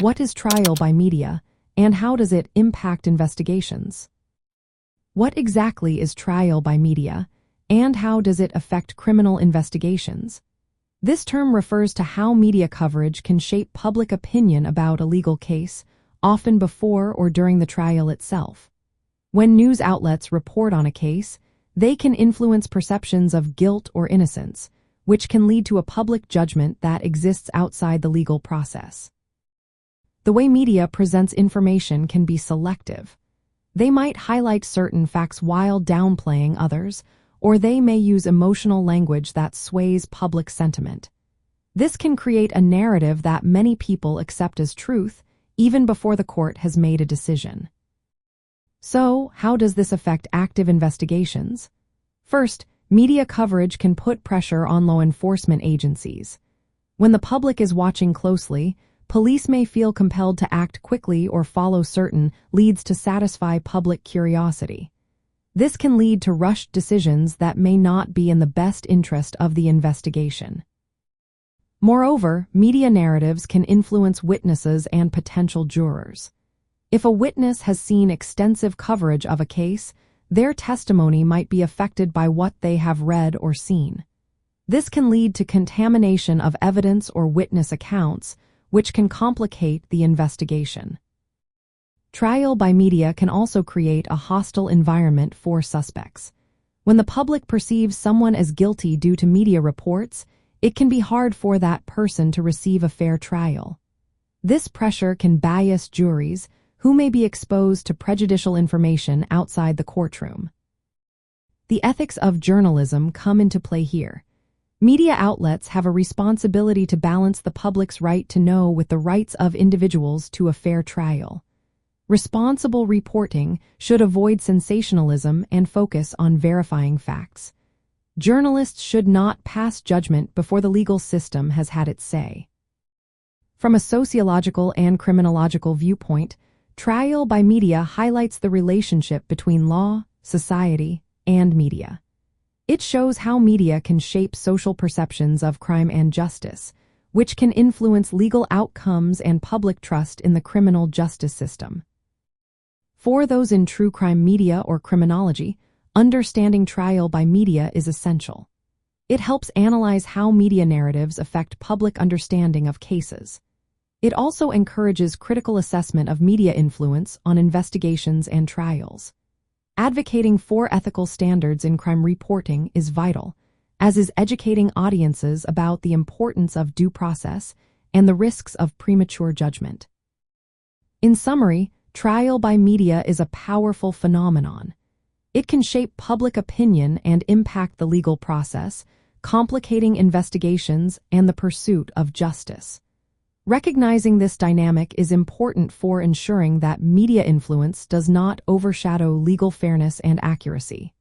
What is trial by media, and how does it impact investigations? What exactly is trial by media, and how does it affect criminal investigations? This term refers to how media coverage can shape public opinion about a legal case, often before or during the trial itself. When news outlets report on a case, they can influence perceptions of guilt or innocence, which can lead to a public judgment that exists outside the legal process. The way media presents information can be selective. They might highlight certain facts while downplaying others, or they may use emotional language that sways public sentiment. This can create a narrative that many people accept as truth, even before the court has made a decision. So, how does this affect active investigations? First, media coverage can put pressure on law enforcement agencies. When the public is watching closely, police may feel compelled to act quickly or follow certain leads to satisfy public curiosity. This can lead to rushed decisions that may not be in the best interest of the investigation. Moreover, media narratives can influence witnesses and potential jurors. If a witness has seen extensive coverage of a case, their testimony might be affected by what they have read or seen. This can lead to contamination of evidence or witness accounts, which can complicate the investigation. Trial by media can also create a hostile environment for suspects. When the public perceives someone as guilty due to media reports, it can be hard for that person to receive a fair trial. This pressure can bias juries, who may be exposed to prejudicial information outside the courtroom. The ethics of journalism come into play here. Media outlets have a responsibility to balance the public's right to know with the rights of individuals to a fair trial. Responsible reporting should avoid sensationalism and focus on verifying facts. Journalists should not pass judgment before the legal system has had its say. From a sociological and criminological viewpoint, trial by media highlights the relationship between law, society, and media. It shows how media can shape social perceptions of crime and justice, which can influence legal outcomes and public trust in the criminal justice system. For those in true crime media or criminology, understanding trial by media is essential. It helps analyze how media narratives affect public understanding of cases. It also encourages critical assessment of media influence on investigations and trials. Advocating for ethical standards in crime reporting is vital, as is educating audiences about the importance of due process and the risks of premature judgment. In summary, trial by media is a powerful phenomenon. It can shape public opinion and impact the legal process, complicating investigations and the pursuit of justice. Recognizing this dynamic is important for ensuring that media influence does not overshadow legal fairness and accuracy.